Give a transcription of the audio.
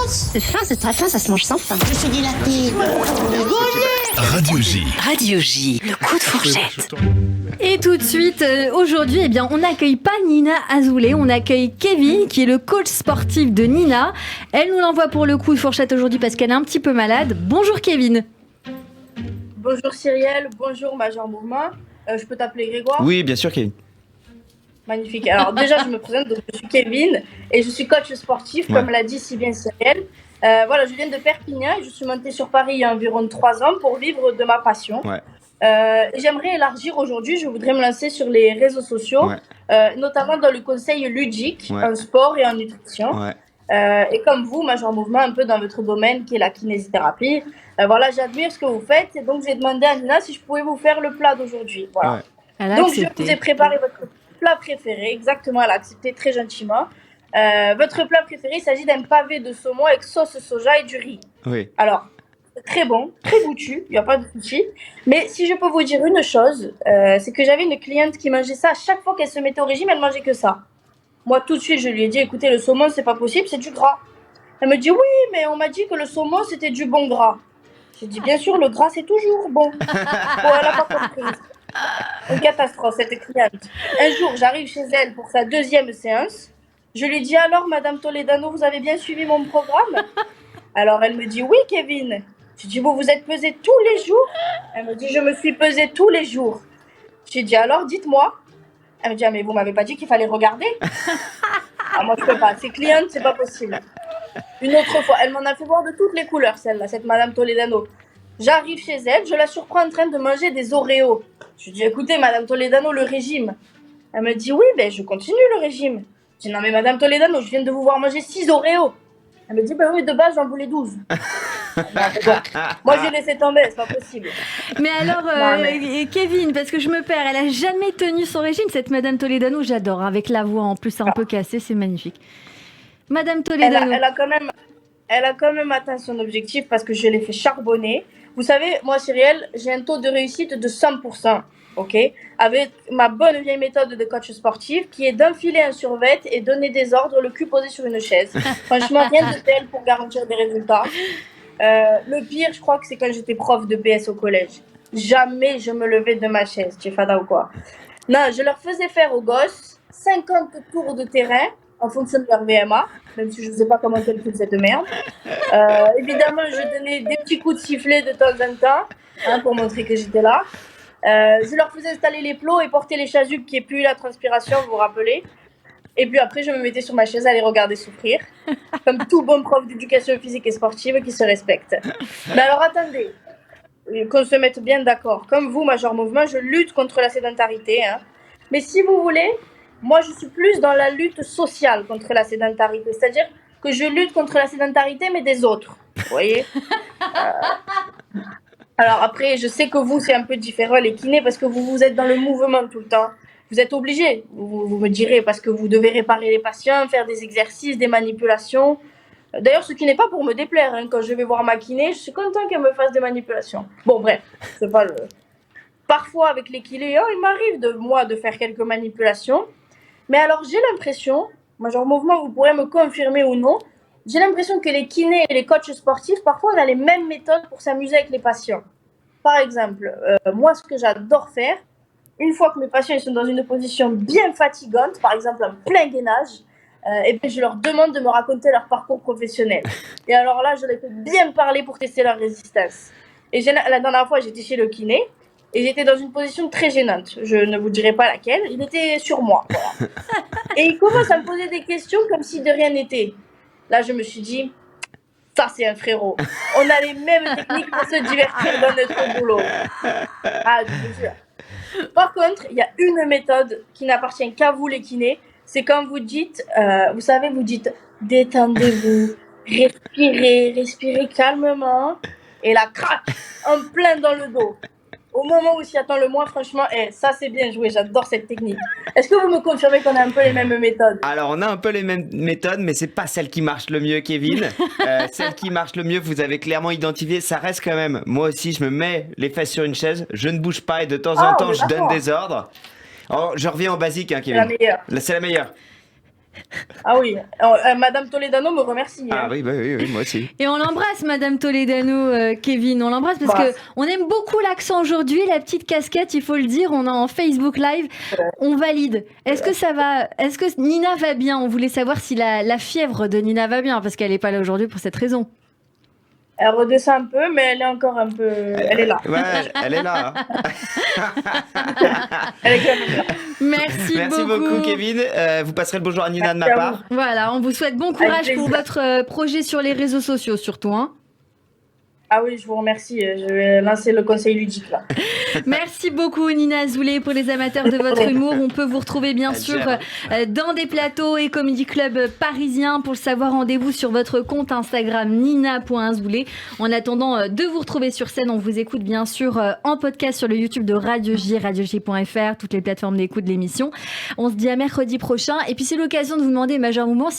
C'est fin, c'est très fin, ça se mange sans fin. Je fais dilater. Radio J. Radio J, le coup de fourchette. Et tout de suite, aujourd'hui, on n'accueille pas Nina Azoulay, on accueille Kevin, qui est le coach sportif de Nina. Elle nous l'envoie pour le coup de fourchette aujourd'hui parce qu'elle est un petit peu malade. Bonjour Kevin. Bonjour Cyrielle, bonjour Major Mouvement. Je peux t'appeler Grégoire ? Oui, bien sûr, Kevin. Magnifique. Alors déjà, je me présente, donc, je suis Kevin et je suis coach sportif, comme l'a dit si bien Cyrielle. Voilà, je viens de Perpignan et je suis montée sur Paris il y a environ 3 ans pour vivre de ma passion. Ouais. Et j'aimerais élargir aujourd'hui, je voudrais me lancer sur les réseaux sociaux, notamment dans le conseil ludique, en sport et en nutrition. Et comme vous, Major Mouvement, un peu dans votre domaine qui est la kinésithérapie, voilà, j'admire ce que vous faites et donc j'ai demandé à Nina si je pouvais vous faire le plat d'aujourd'hui. Voilà. Donc je vous ai préparé votre plat préféré, exactement, elle a accepté très gentiment. Votre plat préféré, il s'agit d'un pavé de saumon avec sauce soja et du riz. Oui. Alors, très bon, très goûtu, il n'y a pas de souci. Mais si je peux vous dire une chose, c'est que j'avais une cliente qui mangeait ça à chaque fois qu'elle se mettait au régime, elle mangeait que ça. Moi, tout de suite, je lui ai dit, écoutez, le saumon, c'est pas possible, c'est du gras. Elle me dit, oui, mais on m'a dit que le saumon, c'était du bon gras. J'ai dit, bien sûr, le gras, c'est toujours bon. Bon, elle n'a pas compris. Une catastrophe, cette cliente. Un jour, j'arrive chez elle pour sa 2e séance. Je lui dis, alors, Madame Toledano, vous avez bien suivi mon programme ? Alors, elle me dit, oui, Kevin. Je dis, vous êtes pesée tous les jours ? Elle me dit, je me suis pesée tous les jours. J'ai dit, alors, dites-moi. Elle me dit, ah, mais vous m'avez pas dit qu'il fallait regarder ? Ah, moi, je peux pas. Ces clientes, c'est pas possible. Une autre fois, elle m'en a fait voir de toutes les couleurs, celle-là, cette Madame Toledano. J'arrive chez elle, je la surprends en train de manger des Oreos. Je lui dis, écoutez, Madame Toledano, le régime. Elle me dit, oui, ben, je continue le régime. Je dis, non, mais Madame Toledano, je viens de vous voir manger 6 Oreos. Elle me dit, ben oui, de base, j'en voulais 12. Moi, j'ai laissé tomber, c'est pas possible. Mais alors, Kevin, parce que je me perds, elle a jamais tenu son régime, cette Madame Toledano, j'adore, avec la voix en plus un peu cassée, c'est magnifique. Madame Toledano. Elle a quand même atteint son objectif parce que je l'ai fait charbonner. Vous savez, moi, Cyrielle, j'ai un taux de réussite de 100%, ok ? Avec ma bonne vieille méthode de coach sportif qui est d'enfiler un survêt et donner des ordres, le cul posé sur une chaise. Franchement, rien de tel pour garantir des résultats. Le pire, je crois que c'est quand j'étais prof de PS au collège. Jamais je me levais de ma chaise, tu es fada ou quoi ? Non, je leur faisais faire aux gosses 50 tours de terrain en fonction de leur VMA, même si je ne sais pas comment calculer cette merde. Évidemment, je donnais des petits coups de sifflet de temps en temps pour montrer que j'étais là. Je leur faisais installer les plots et porter les chasubles qui puent la transpiration, vous vous rappelez. Et puis après, je me mettais sur ma chaise à les regarder souffrir, comme tout bon prof d'éducation physique et sportive qui se respecte. Mais alors attendez, qu'on se mette bien d'accord. Comme vous, Major Mouvement, je lutte contre la sédentarité. Mais si vous voulez, moi je suis plus dans la lutte sociale contre la sédentarité. C'est-à-dire que je lutte contre la sédentarité, mais des autres. Vous voyez Alors après, je sais que vous, c'est un peu différent, les kinés, parce que vous êtes dans le mouvement tout le temps. Vous êtes obligés, vous me direz, parce que vous devez réparer les patients, faire des exercices, des manipulations. D'ailleurs, ce qui n'est pas pour me déplaire. Quand je vais voir ma kiné, je suis content qu'elle me fasse des manipulations. Bon, bref, c'est pas le... Parfois, avec les kinés, il m'arrive de faire quelques manipulations. Mais alors, j'ai l'impression, Major Mouvement, vous pourrez me confirmer ou non, j'ai l'impression que les kinés et les coachs sportifs, parfois, on a les mêmes méthodes pour s'amuser avec les patients. Par exemple, moi, ce que j'adore faire, une fois que mes patients ils sont dans une position bien fatigante, par exemple en plein gainage, et bien je leur demande de me raconter leur parcours professionnel. Et alors là, je les fais bien parler pour tester leur résistance. Et la dernière fois, j'étais chez le kiné et j'étais dans une position très gênante. Je ne vous dirai pas laquelle. Il était sur moi. Voilà. Et il commence à me poser des questions comme si de rien n'était. Là, je me suis dit, ça c'est un frérot. On a les mêmes techniques pour se divertir dans notre boulot. Ah, je vous jure. Par contre, il y a une méthode qui n'appartient qu'à vous les kinés, c'est quand vous dites, vous savez, vous dites détendez-vous, respirez calmement, et là, crac, en plein dans le dos. Au moment où s'y attend le moins, franchement, ça c'est bien joué, j'adore cette technique. Est-ce que vous me confirmez qu'on a un peu les mêmes méthodes ? Alors, on a un peu les mêmes méthodes, mais c'est pas celle qui marche le mieux, Kevin. Celle qui marche le mieux, vous avez clairement identifié, ça reste quand même. Moi aussi, je me mets les fesses sur une chaise, je ne bouge pas et de temps en temps, je donne des ordres. Alors, je reviens au basique, Kevin. C'est la meilleure. C'est la meilleure. Ah oui, Madame Toledano me remercie. Ah hein. oui, moi aussi. Et on l'embrasse, Madame Toledano, Kevin. On l'embrasse parce Bah. que on aime beaucoup l'accent aujourd'hui, la petite casquette, il faut le dire. On est en Facebook Live. On valide. Est-ce que ça va? Est-ce que Nina va bien? On voulait savoir si la fièvre de Nina va bien parce qu'elle n'est pas là aujourd'hui pour cette raison. Elle redescend un peu, mais elle est encore un peu... Elle est là. Ouais, elle est là. hein. Elle est quand même là. Merci beaucoup, Kevin. Vous passerez le bonjour à Nina de ma Merci à part. Voilà, on vous souhaite bon courage Avec pour plaisir. votre projet sur les réseaux sociaux, surtout. Hein. Ah oui, je vous remercie. Je vais lancer le conseil ludique là. Merci beaucoup Nina Azoulay. Pour les amateurs de votre humour, on peut vous retrouver bien sûr dans des plateaux et comedy club parisiens. Pour le savoir, rendez-vous sur votre compte Instagram nina.azoulay. En attendant de vous retrouver sur scène, on vous écoute bien sûr en podcast sur le YouTube de Radio J, radioj.fr, toutes les plateformes d'écoute de l'émission. On se dit à mercredi prochain et puis c'est l'occasion de vous demander Major Mouvement